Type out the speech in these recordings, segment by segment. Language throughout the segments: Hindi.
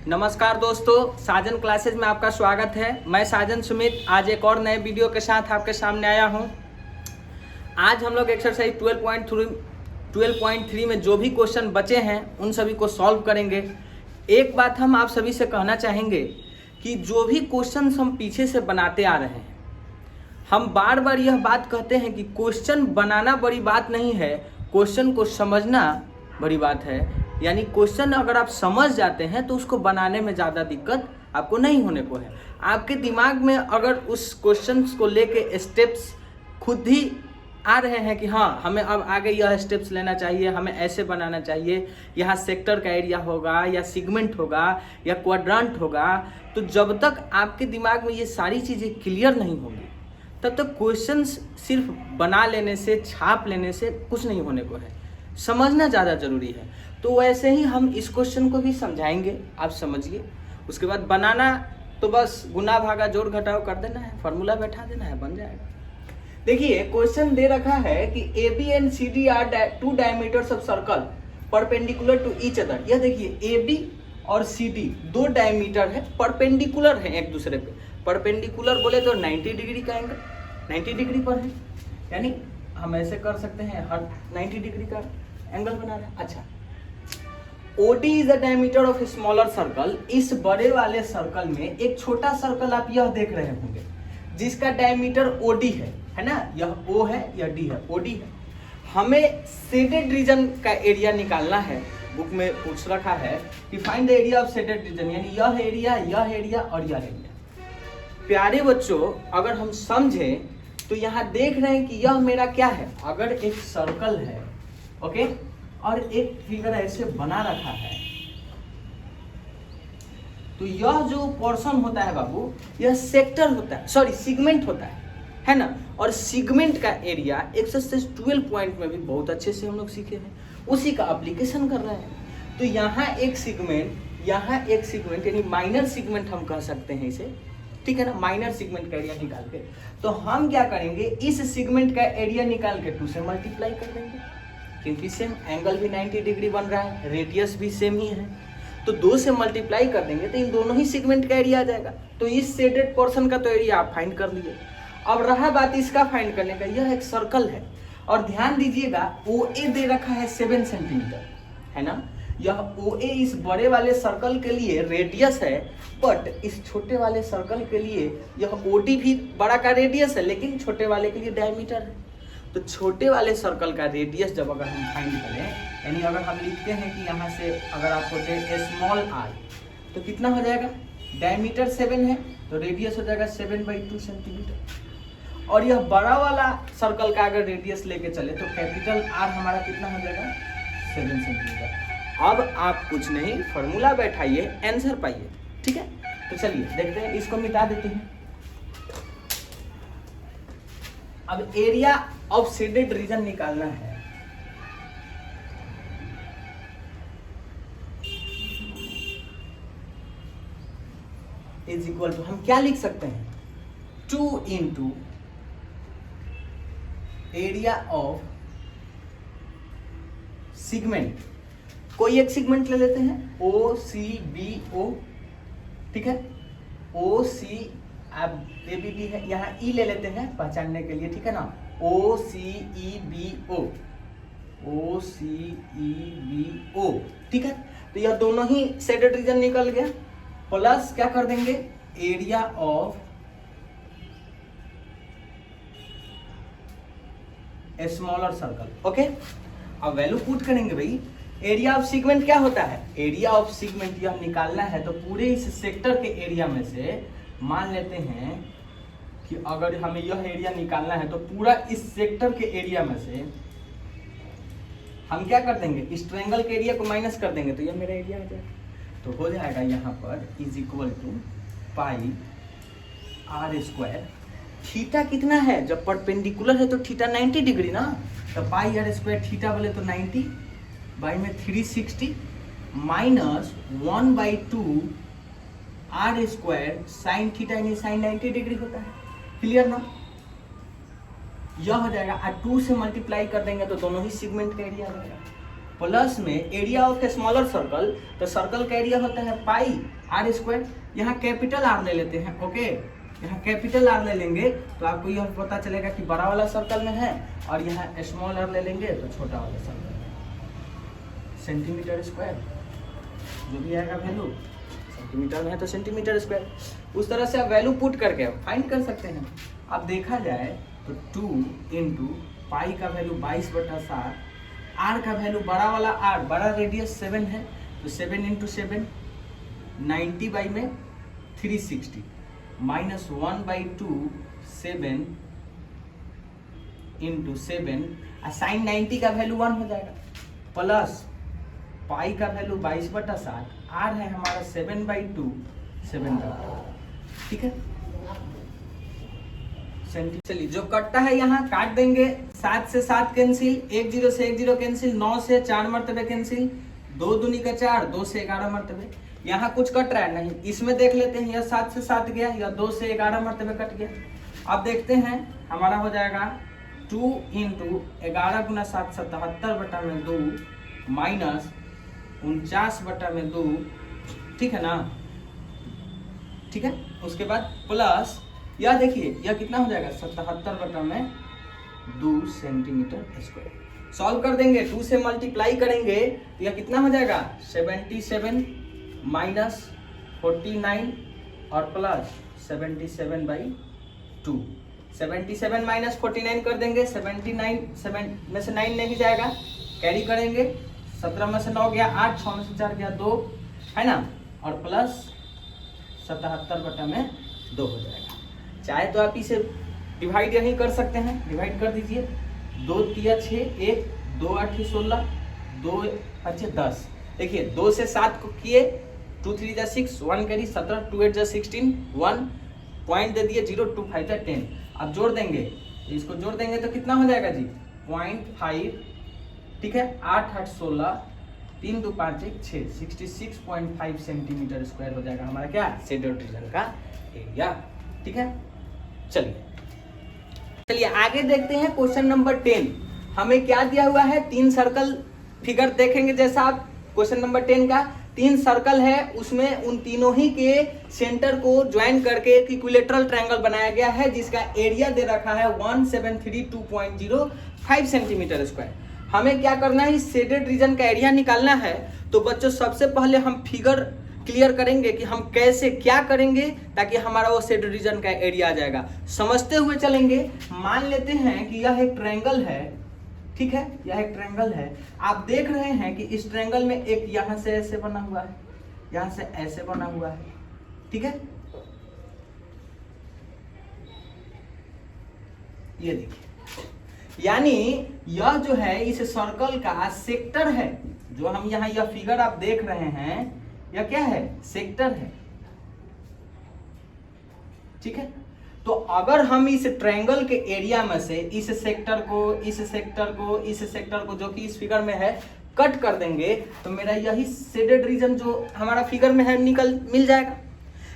नमस्कार दोस्तों, साजन क्लासेज में आपका स्वागत है। मैं साजन सुमित आज एक और नए वीडियो के साथ आपके सामने आया हूं। आज हम लोग एक्सरसाइज 12.3 में जो भी क्वेश्चन बचे हैं उन सभी को सॉल्व करेंगे। एक बात हम आप सभी से कहना चाहेंगे कि जो भी क्वेश्चन हम पीछे से बनाते आ रहे हैं, हम बार बार यह बात कहते हैं कि क्वेश्चन बनाना बड़ी बात नहीं है, क्वेश्चन को समझना बड़ी बात है। यानी क्वेश्चन अगर आप समझ जाते हैं तो उसको बनाने में ज़्यादा दिक्कत आपको नहीं होने को है। आपके दिमाग में अगर उस क्वेश्चन को लेके स्टेप्स खुद ही आ रहे हैं कि हाँ हमें अब आगे यह स्टेप्स लेना चाहिए, हमें ऐसे बनाना चाहिए, यहाँ सेक्टर का एरिया होगा या सिगमेंट होगा या क्वाड्रेंट होगा, तो जब तक आपके दिमाग में ये सारी चीज़ें क्लियर नहीं होंगी तब तक क्वेश्चंस सिर्फ बना लेने से, छाप लेने से कुछ नहीं होने को है। समझना ज़्यादा ज़रूरी है। तो वैसे ही हम इस क्वेश्चन को भी समझाएंगे, आप समझिए। उसके बाद बनाना तो बस गुना भागा जोड़ घटाव कर देना है, फार्मूला बैठा देना है, बन जाएगा। देखिए क्वेश्चन दे रखा है कि AB and CD are two diameters of circle perpendicular to each other. यह देखिए AB और CD दो डायमीटर है, परपेंडिकुलर है एक दूसरे पे। परपेंडिकुलर बोले तो 90 डिग्री का एंगल 90 डिग्री पर है, यानी हम ऐसे कर सकते हैं, हर 90 डिग्री का एंगल बना रहे हैं। अच्छा, OD is the diameter of smaller circle. इस बड़े वाले सर्कल में एक छोटा सर्कल आप यह देख रहे होंगे जिसका डायमीटर OD है ना। यह O है, यह D है, OD है। हमें शेडेड रीजन का एरिया निकालना है। बुक में पूछ रखा है कि find the area of shaded reason, यानी यह एरिया और यह एरिया। प्यारे बच्चों, अगर हम समझें तो यहाँ देख रहे हैं कि यह मेरा क्या है। अगर एक सर्कल है, ओके, और एक फिगर ऐसे बना रखा है, तो यह जो पोर्शन होता है बाबू, यह सेक्टर होता है, सॉरी सिगमेंट होता है ना। और सिगमेंट का एरिया एक्सरसाइज 12 पॉइंट में भी बहुत अच्छे से हम लोग सीखे हैं, उसी का एप्लीकेशन कर रहे हैं। तो यहाँ एक सिगमेंट यानी माइनर सिगमेंट हम कह सकते हैं इसे, ठीक है ना। माइनर सिगमेंट का एरिया निकाल के तो हम क्या करेंगे, इस सिगमेंट का एरिया निकाल के 2 से मल्टीप्लाई कर देंगे, क्योंकि सेम एंगल भी 90 डिग्री बन रहा है, रेडियस भी सेम ही है। तो 2 से मल्टीप्लाई कर देंगे तो इन दोनों ही सिगमेंट का एरिया आ जाएगा। तो इस शेडेड पोर्शन का तो एरिया आप फाइंड कर लिए। अब रहा बात इसका फाइंड करने का, यह एक सर्कल है और ध्यान दीजिएगा OA दे रखा है 7 सेंटीमीटर, है ना। यह OA इस बड़े वाले सर्कल के लिए रेडियस है, बट इस छोटे वाले सर्कल के लिए यह OD भी बड़ा का रेडियस है, लेकिन छोटे वाले के लिए डायमीटर है। तो छोटे वाले सर्कल का रेडियस जब अगर हम फाइंड करें, यानी अगर हम लिखते हैं कि यहाँ से अगर आपको दे स्मॉल r, तो कितना हो जाएगा, डायमीटर 7 है तो रेडियस हो जाएगा 7/2 सेंटीमीटर। और यह बड़ा वाला सर्कल का अगर रेडियस लेके चले तो कैपिटल R हमारा कितना हो जाएगा, 7 सेंटीमीटर। अब आप कुछ नहीं, फॉर्मूला बैठाइए, आंसर पाइए, ठीक है। तो चलिए देखते हैं, इसको मिटा देते हैं। अब एरिया ऑफ शेडेड रीजन निकालना है। इज इक्वल टू, हम क्या लिख सकते हैं, 2 इंटू एरिया ऑफ सिगमेंट। कोई एक सिगमेंट ले लेते हैं, OCBO, ठीक है। OCABB है, यहाँ E ले लेते हैं पहचानने के लिए, ठीक है ना। OCEBO, ठीक है। तो यह दोनों ही शेडेड रीजन निकल गया, प्लस क्या कर देंगे, area of smaller circle, okay. अब वैल्यू पुट करेंगे भाई। एरिया ऑफ सिगमेंट क्या होता है, एरिया ऑफ सिगमेंट यह निकालना है तो पूरे इस सेक्टर के एरिया में से मान लेते हैं कि अगर हमें यह एरिया निकालना है तो पूरा इस सेक्टर के एरिया में से हम क्या कर देंगे, इस ट्रायंगल के एरिया को माइनस कर देंगे तो यह मेरा एरिया आ जाएगा। तो हो जाएगा यहाँ पर is equal to pi r²। Theta कितना है, जब परपेंडिकुलर है तो थीटा 90 डिग्री ना, तो पाई r² थीटा बोले तो 90 बाई में 360 माइनस 1/2 r² साइन थीटा, यानी साइन 90 डिग्री होता है। क्लियर ना। यह हो जाएगा, और 2 से मल्टीप्लाई कर देंगे तो दोनों ही सिगमेंट का एरिया आ जाएगा। प्लस में area of a smaller circle, तो सर्कल का एरिया होता है पाई आर स्क्वायर। यहाँ कैपिटल आर ले लेते हैं, ओके, यहाँ कैपिटल आर ले लेंगे तो आपको यह पता चलेगा कि बड़ा वाला सर्कल में है, और यहाँ स्मॉल आर ले लेंगे तो छोटा वाला सर्कल में। सेंटीमीटर स्क्वायर जो भी आएगा वैल्यू, सेंटीमीटर में है तो सेंटीमीटर स्क्वायर। उस तरह से आप वैल्यू पुट करके फाइंड कर सकते हैं। अब देखा जाए तो 2 इंटू पाई का वैल्यू 22/7, आर का वैल्यू बड़ा वाला आर, बड़ा रेडियस 7 है तो 7 इंटू 7 90 बाई में 360 माइनस 1/2 7 इंटू 7, साइन 90 का वैल्यू 1 हो जाएगा, प्लस पाई का वैल्यू 22/7, आर है हमारा 7/2 7/2, ठीक है। चलिए जो कटता है यहाँ काट देंगे, 7 से 7 कैंसिल, 1 0 से 1 0 कैंसिल, 9 से 4 मरतबे कैंसिल, 2 दूनी का 4, 2 से 11 मरतबे। यहाँ कुछ कट रहा है नहीं, इसमें देख लेते हैं, यह 7 से 7 गया, या 2 से 11 मरतबे कट गया। अब देखते हैं हमारा हो जाएगा 2 इंटू 11 गुना 7 77/2 माइनस 49/2, ठीक है ना, ठीक है। उसके बाद प्लस यह देखिए यह कितना हो जाएगा 77/2 सेंटीमीटर स्क्वायर। सॉल्व कर देंगे, 2 से मल्टीप्लाई करेंगे तो यह कितना हो जाएगा 77 माइनस 49 और प्लस 77/2। 77 माइनस 49 कर देंगे, 79 7 में से 9 नहीं जाएगा, कैरी करेंगे, 17 में से 9 गया 8, 6 में से 4 गया 2, है ना, और प्लस 77/2 हो जाएगा। चाहे तो आप इसे डिवाइड यहीं कर सकते हैं, डिवाइड कर दीजिए, 2 3 6 1, 2 8 16, 2 5 10। देखिए 2 से 7 को किए, 2 3 6, 1 कैरी 17, 2 8 16, 1 पॉइंट दे दिए 0, 2 5 10। अब जोड़ देंगे, इसको जोड़ देंगे तो कितना हो जाएगा जी 0.5, ठीक है, 8 8 16, 3 2 5 1 6, 66.5 सेंटीमीटर स्क्वायर हो जाएगा हमारा क्या शेडेड रीजन का एरिया, ठीक है। चलिए आगे देखते हैं क्वेश्चन नंबर 10। हमें क्या दिया हुआ है, 3 सर्कल, फिगर देखेंगे जैसा आप क्वेश्चन नंबर 10 का 3 सर्कल है, उसमें उन तीनों ही के सेंटर को ज्वाइन करके एक इक्विलेटरल ट्रायंगल बनाया गया है, जिसका एरिया दे रखा है 1732.05 सेंटीमीटर स्क्वायर। हमें क्या करना है, इस शेडेड रीजन का एरिया निकालना है। तो बच्चों सबसे पहले हम फिगर क्लियर करेंगे कि हम कैसे क्या करेंगे ताकि हमारा वो शेडेड रीजन का एरिया आ जाएगा। समझते हुए चलेंगे, मान लेते हैं कि यह एक ट्रायंगल है, ठीक है, यह एक ट्रायंगल है। आप देख रहे हैं कि इस ट्रायंगल में एक यहां से ऐसे बना हुआ है, यहां से ऐसे बना हुआ है, ठीक है। ये देखिए, यानी यह जो है इस सर्कल का सेक्टर है, जो हम यहां यह फिगर आप देख रहे हैं, यह क्या है, सेक्टर है, ठीक है। तो अगर हम इस ट्रायंगल के एरिया में से इस सेक्टर को, इस सेक्टर को, इस सेक्टर को, जो कि इस फिगर में है, कट कर देंगे तो मेरा यही शेडेड रीजन जो हमारा फिगर में है मिल जाएगा।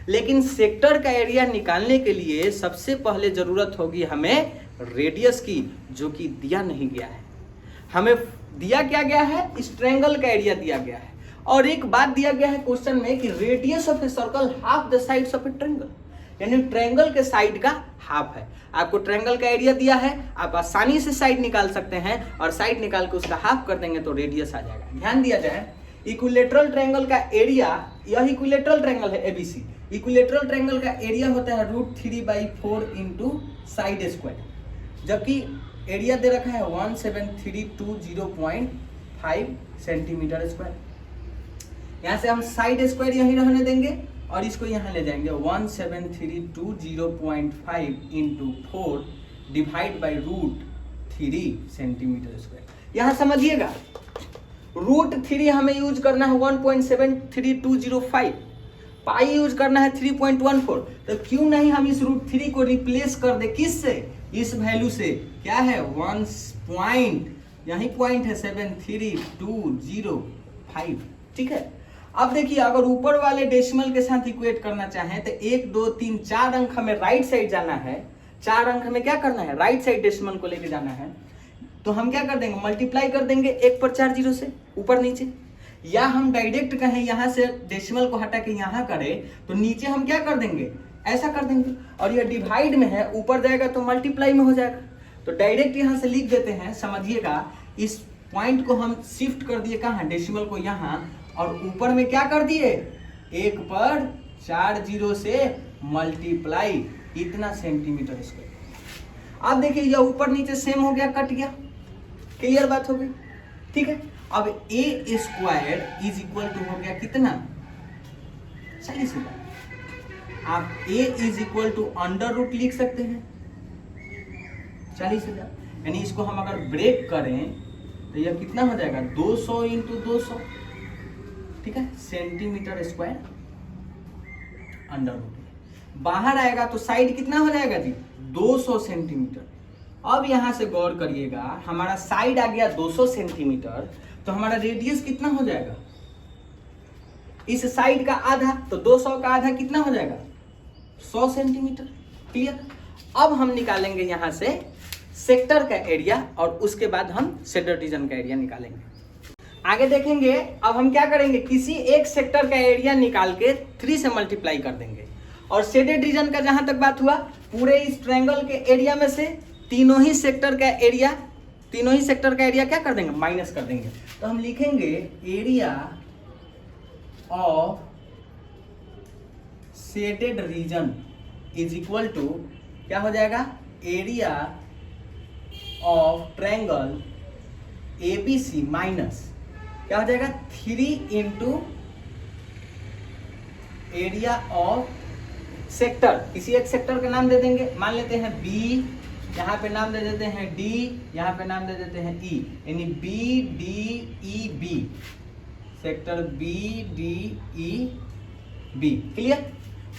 लेकिन सेक्टर का एरिया निकालने के लिए सबसे पहले जरूरत होगी हमें रेडियस की, जो कि दिया नहीं गया है। हमें दिया क्या गया है, इस ट्रायंगल का एरिया दिया गया है, और एक बात दिया गया है क्वेश्चन में कि radius of a circle half the sides of A triangle, यानी ट्रायंगल के साइड का हाफ है। आपको ट्रायंगल का एरिया दिया है, आप आसानी से साइड निकाल सकते हैं, और साइड निकाल के उसका हाफ कर देंगे तो रेडियस आ जाएगा। ध्यान दिया जाए, इक्विलेटरल ट्रायंगल का एरिया, यह इक्विलेटरल ट्रायंगल है एबीसी, इक्विलेटरल ट्रायंगल का एरिया होता है √3/4 इंटू साइड स्क्वायर, जबकि एरिया दे रखा है 17320.5 सेंटीमीटर स्क्वायर। यहाँ से हम साइड स्क्वायर यहीं रहने देंगे और इसको यहाँ ले जाएंगे 17320.5 into 4 divide by √3 centimetre square. यहाँ समझिएगा, √3 हमें यूज करना है 1.73205, पाई यूज करना है 3.14। तो क्यों नहीं हम इस √3 को रिप्लेस कर दे, किससे, इस वैल्यू से, क्या है 1 पॉइंट, यही पॉइंट है 73205, ठीक है। अब देखिए, अगर ऊपर वाले डेसिमल के साथ इक्वेट करना चाहें तो 1 2 3 4 अंक हमें राइट साइड जाना है, 4 अंक हमें क्या करना है, राइट साइड डेसिमल को लेके जाना है। तो हम क्या कर देंगे, मल्टीप्लाई कर देंगे 1 पर 4 जीरो से ऊपर नीचे। या हम डायरेक्ट कहें यहाँ से डेसिमल को हटा के यहाँ करें तो नीचे हम क्या कर देंगे, ऐसा कर देंगे, और ये डिवाइड में है, ऊपर जाएगा तो मल्टीप्लाई में हो जाएगा। तो डायरेक्ट यहाँ से लिख देते हैं, समझिएगा, इस पॉइंट को हम शिफ्ट कर दिए कहाँ, डेसिमल को यहाँ, और ऊपर में क्या कर दिए, 1 पर 4 जीरो से मल्टीप्लाई, इतना सेंटीमीटर स्क्वायर। अब देखिए ये ऊपर नीचे सेम हो गया, कट गया, क्लियर बात हो गई, ठीक है। अब a square is equal to हो गया कितना, 40,000। आप a is equal to under root लिख सकते हैं 40,000, यानी इसको हम अगर ब्रेक करें तो यह कितना हो जाएगा, 200 इंटू 200, ठीक है, सेंटीमीटर स्क्वायर अंडर रूट। बाहर आएगा तो साइड कितना हो जाएगा जी, 200 सेंटीमीटर। अब यहां से गौर करिएगा, हमारा साइड आ गया 200 सेंटीमीटर, तो हमारा रेडियस कितना हो जाएगा, इस साइड का आधा, तो 200 का आधा कितना हो जाएगा, 100 सेंटीमीटर, क्लियर। अब हम निकालेंगे यहां से सेक्टर का एरिया, और उसके बाद हम शेडेड रीजन का एरिया निकालेंगे। आगे देखेंगे, अब हम क्या करेंगे, किसी एक सेक्टर का एरिया निकाल के 3 से मल्टीप्लाई कर देंगे, और शेडेड रीजन का जहां तक बात हुआ, पूरे इस ट्रायंगल के एरिया में से तीनों ही सेक्टर का एरिया क्या कर देंगे, माइनस कर देंगे। तो हम लिखेंगे area of shaded region is equal to क्या हो जाएगा, area of triangle ABC minus क्या हो जाएगा, 3 इंटू एरिया ऑफ सेक्टर, किसी एक सेक्टर का नाम दे देंगे, मान लेते हैं B, यहाँ पे नाम दे देते हैं D, यहाँ पे नाम दे देते हैं E, यानी BDEB, sector BDEB, clear.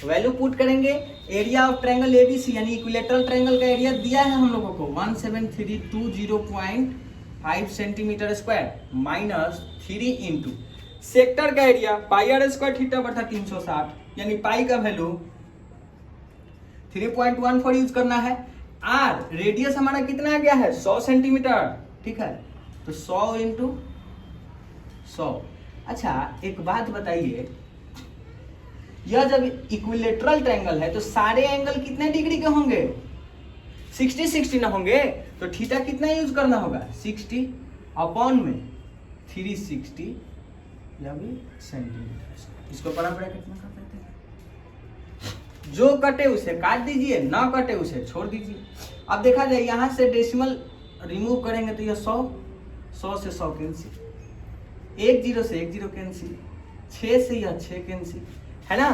Value put करेंगे, एरिया ऑफ ट्रायंगल ABC यानी इक्विलेटरल ट्रायंगल का एरिया दिया है हम लोगों को 17320.5 centimetre square minus 3 into sector का area pi r square theta बटा 360, यानी पाई का वैल्यू 3.14 यूज करना है। आर रेडियस हमारा कितना आ गया है, 100 सेंटीमीटर, ठीक है, तो 100 इंटू 100। अच्छा एक बात बताइए, यह जब इक्विलेटरल ट्रायंगल है तो सारे एंगल कितने डिग्री के होंगे, 60 ना होंगे, तो थीटा कितना यूज करना होगा, 60 अपॉन में 360, यह भी सेंटीमीटर। इसको बड़ा ब्रैकेट में कर देते हैं, जो कटे उसे काट दीजिए, ना कटे उसे छोड़ दीजिए। अब देखा जाए यहां से डेसिमल रिमूव करेंगे तो यह 100 से 100 कैंसिल, 1 0 से 1 0 कैंसिल, 6 से यह 6 कैंसिल, है ना,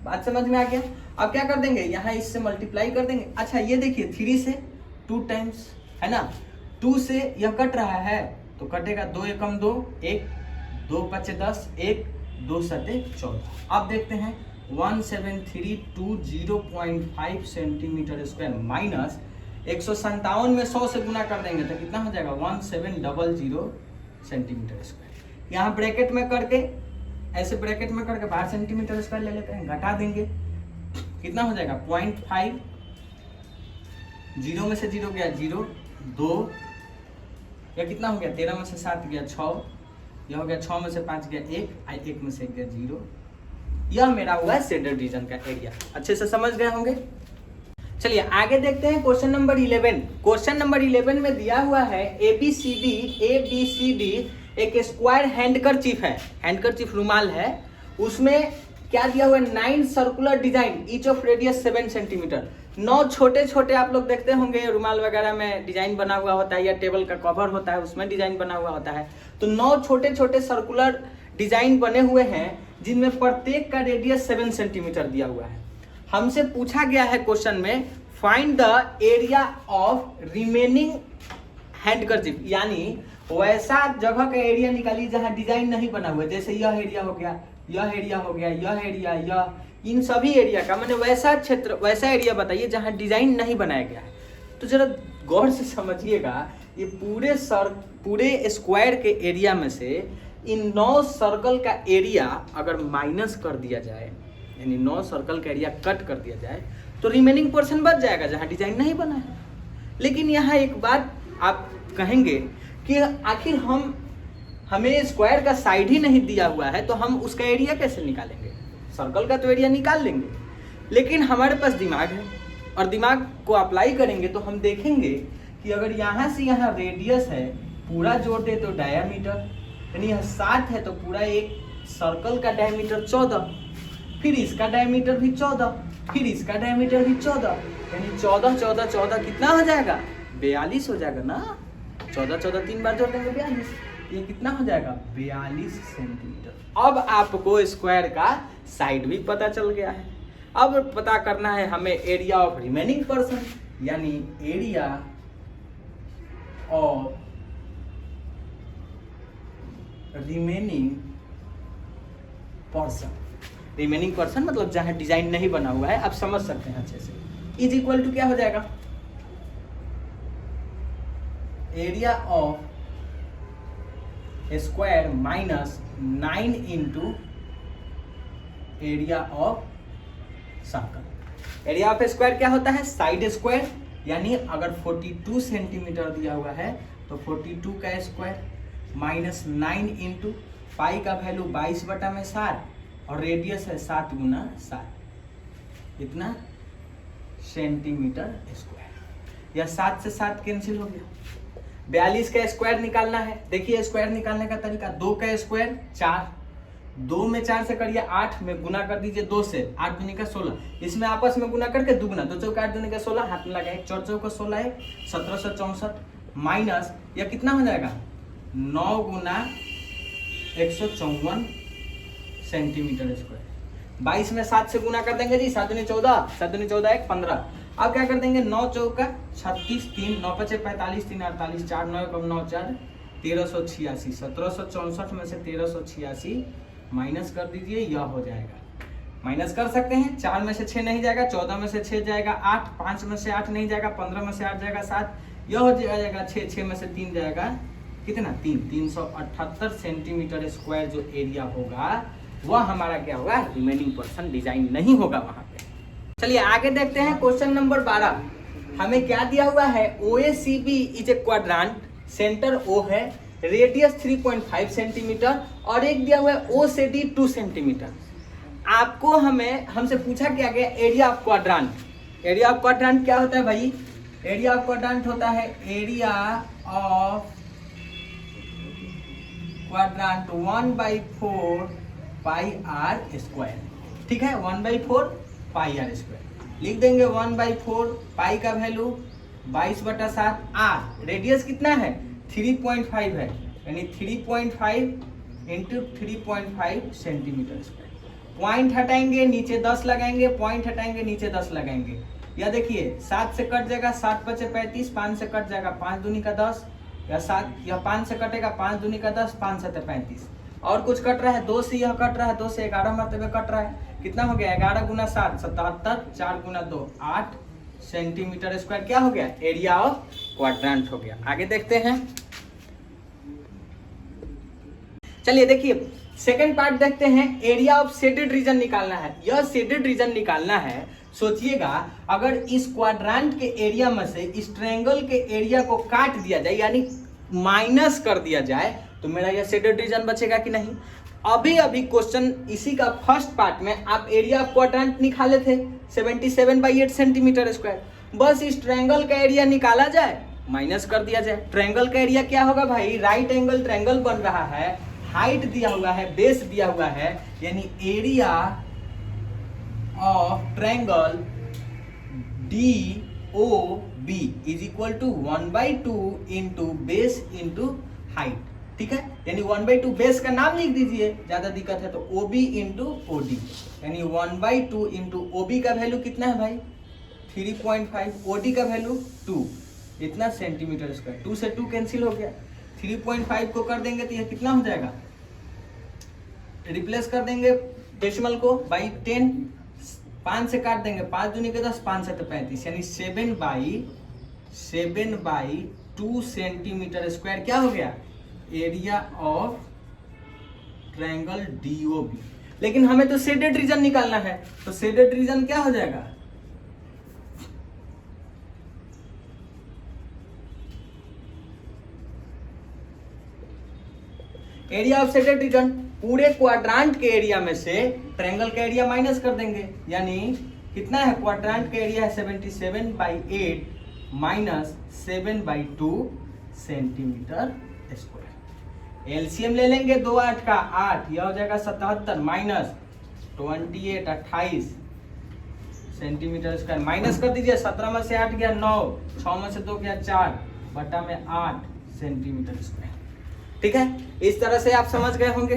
बात समझ में आ गया। अब क्या कर देंगे, यहाँ इससे मल्टीप्लाई कर देंगे। अच्छा ये देखिए 3 से 2 टाइम्स, है ना, 2 से यह कट रहा है तो कटेगा, 2 एकम 2, 1 2 5 10, 1 2 7 14। अब देखते हैं 17320.5 सेंटीमीटर स्क्वायर माइनस 157 में 100 से गुना कर देंगे तो कितना हो जाएगा, 1700 सेंटीमीटर स्क्वायर। यहाँ ब्रैकेट में करके, ऐसे ब्रैकेट में करके 12 सेंटीमीटर स्क्वायर ले लेते हैं, घटा देंगे, कितना हो जाएगा 0.5, 0 में से 0 गया 0, 2, या कितना हो गया 13 में से 7 गया 6, यह हो गया 6 में से 5 गया 1, 1 में से 1 गया 0। यह मेरा हुआ है शेडेड रीजन का एरिया। अच्छे से समझ गए होंगे। चलिए आगे देखते हैं क्वेश्चन नंबर 11। क्वेश्चन नंबर 11 में दिया हुआ है ABCD एक स्क्वायर हैंडकरचीफ है, हैंडकरचीफ रुमाल है, उसमें क्या दिया हुआ है, 9 circular design each of radius 7 centimetre. 9 छोटे छोटे, आप लोग देखते होंगे रुमाल वगैरह में डिजाइन बना हुआ होता है, या टेबल का कवर होता है उसमें डिजाइन बना हुआ होता है। तो 9 छोटे छोटे सर्कुलर डिजाइन बने हुए हैं जिनमें प्रत्येक का रेडियस 7 सेंटीमीटर दिया हुआ है। हमसे पूछा गया है क्वेश्चन में, find the area of remaining handkerchief, यानी वैसा जगह का एरिया निकालिए जहां डिजाइन नहीं बना हुआ है। जैसे यह एरिया हो गया, यह एरिया हो गया, यह एरिया, यह, इन सभी एरिया का मैंने वैसा क्षेत्र, वैसा एरिया बताइए जहां डिजाइन नहीं बनाया गया है। तो जरा गौर से समझिएगा, ये पूरे स्क्वायर के एरिया में से इन 9 सर्कल का एरिया अगर माइनस कर दिया जाए, यानी 9 सर्कल का एरिया कट कर दिया जाए, तो रिमेनिंग पोर्शन बच जाएगा जहां डिजाइन नहीं बना है। लेकिन यहाँ एक बात आप कहेंगे कि आखिर हम हमें स्क्वायर का साइड ही नहीं दिया हुआ है तो हम उसका एरिया कैसे निकालेंगे? सर्कल का तो एरिया निकाल लेंगे, लेकिन हमारे पास दिमाग है और दिमाग को अप्लाई करेंगे तो हम देखेंगे कि अगर यहाँ से यहाँ रेडियस है, पूरा जोड़ दे तो डायामीटर, यानी यह 7 है तो पूरा एक सर्कल का डायमीटर 14, फिर इसका डायमीटर भी 14, फिर इसका डायमीटर भी 14, यानी 14 14 14 कितना हो जाएगा? 42 हो जाएगा ना। 14 14 3 बार जोड़ देंगे 42, ये कितना हो जाएगा? 42 सेंटीमीटर। अब आपको स्क्वायर का साइड भी पता चल गया है। अब पता करना है हमें एरिया ऑफ रिमेनिंग पर्सन, यानी area of remaining person. Remaining person मतलब जहां डिजाइन नहीं बना हुआ है, आप समझ सकते हैं अच्छे से। इज इक्वल टू क्या हो जाएगा? Area of square minus 9 into area of circle. Area of square क्या होता है? साइड स्क्वायर, यानी अगर 42 सेंटीमीटर दिया हुआ है तो 42 का स्क्वायर माइनस 9 इंटू पाई का वैल्यू 22/7 और रेडियस है 7 गुना 7, इतना सेंटीमीटर स्क्वायर। यह 7 से 7 कैंसिल हो गया। 42 का स्क्वायर निकालना है। देखिए स्क्वायर निकालने का तरीका, 2 का स्क्वायर 4, 2 में 4 से करिए 8 में गुना कर दीजिए 2 से, 8 दूनी का 16, इसमें आपस में गुना करके दुगुना, 2 चौका 8 दूनी का 16, हाथ में लगाए 4 चौका 16 है 1764 माइनस यह कितना हो जाएगा? 9 गुना 154 सेंटीमीटर स्क्वायर। 22 में 7 से गुना कर देंगे जी, 7 दूनी 14, 7 दूनी 14 1 15। अब क्या कर देंगे? 9 चौका 36, 3 9 5 45, 3 48, 4 9 9 4 1386, 1764 में से 1386 माइनस कर दीजिए, यह हो जाएगा। माइनस कर सकते हैं, 4 में से 6 नहीं जाएगा, 14 में से 6 जाएगा 8, 5 में से 8 नहीं जाएगा, 15 में से 8 जाएगा 7, यह हो जाएगा 6, 6 में से 3 जाएगा कितना? 378 सेंटीमीटर स्क्वायर जो एरिया होगा वह हमारा क्या होगा? रिमेनिंग पर्सन डिजाइन नहीं होगा वहां पे। चलिए आगे देखते हैं क्वेश्चन नंबर 12। हमें क्या दिया हुआ है? OACB is a quadrant, centre O है, रेडियस 3.5 सेंटीमीटर और एक दिया हुआ है O से D 2 सेंटीमीटर। आपको हमसे पूछा क्या गया? Area of quadrant. Area of quadrant क्या होता है भाई? एरिया ऑफ क्वाड्रांट होता है area of quadrant 1/4 pi r square. ठीक है, 1/4 पाई आर स्क्वायर लिख देंगे। 1/4 पाई का वैल्यू 22/7, आर रेडियस कितना है? 3.5 है, यानी 3.5 इंटू 3.5 सेंटीमीटर स्क्वायर। पॉइंट हटाएंगे नीचे 10 लगाएंगे, पॉइंट हटाएंगे नीचे 10 लगाएंगे। या देखिए 7 से कट जाएगा 7 5 35, 5 से कट जाएगा 5 दूनी का 10, या 7 या 5 से कटेगा 5 दूनी का 10, 5 7 35। और कुछ कट रहा है 2 से, यह कट रहा है 2 से 11 मरतबे कट रहा है, कितना हो गया? 11 गुना 7 77, 4 गुना 2 8 सेंटीमीटर स्क्वायर क्या हो गया? एरिया ऑफ क्वाड्रांट हो गया। आगे देखते हैं। चलिए देखिए सेकंड पार्ट देखते हैं। एरिया ऑफ शेडेड रीजन निकालना है। यह शेडेड रीजन निकालना है। सोचिएगा अगर इस क्वाड्रांट के एरिया में से इस ट्रायंगल के एरिया को काट दिया जाए, यानी माइनस कर दिया जाए, तो मेरा यह शेडेड रीजन बचेगा कि नहीं? अभी क्वेश्चन इसी का फर्स्ट पार्ट में आप एरिया ऑफ क्वाड्रांट निकाले थे 77/8 सेंटीमीटर स्क्वायर। बस इस ट्रायंगल का एरिया निकाला जाए, माइनस कर दिया जाए। ट्रायंगल का एरिया क्या होगा भाई? राइट एंगल ट्रायंगल बन रहा है, हाइट दिया हुआ है, बेस दिया हुआ है, यानी area of triangle DOB is equal to 1/2 into base into height. ठीक है, यानी 1/2 बेस का नाम लिख दीजिए, ज्यादा दिक्कत है तो OB इंटू OD, यानी 1/2 इंटू OB का वैल्यू कितना है भाई? 3.5, OD का वैल्यू 2, इतना सेंटीमीटर स्क्वायर। 2 से 2 कैंसिल हो गया, 3.5 को कर देंगे तो यह कितना हो जाएगा? रिप्लेस कर देंगे डेसिमल को बाई 10, 5 से काट देंगे, 5 दूनी के 10, 5 7 35, यानी 7/2 सेंटीमीटर स्क्वायर क्या हो गया? Area of triangle DOB। लेकिन हमें तो शेडेड रीजन निकालना है, तो शेडेड रीजन क्या हो जाएगा? एरिया ऑफ सेटेड रीजन, पूरे क्वाड्रांट के एरिया में से ट्रायंगल का एरिया माइनस कर देंगे, यानी कितना है क्वाड्रांट का एरिया है 77/8 माइनस 7/2 सेंटीमीटर स्क्वायर। एलसीएम ले लेंगे 2 8 का 8, यह हो जाएगा 77 माइनस 28 सेंटीमीटर स्क्वायर, माइनस कर दीजिए 17 में से 8 गया 9, 6 में से 2 गया 4 बटा में 8 सेंटीमीटर स्क्वायर। ठीक है, इस तरह से आप समझ गए होंगे।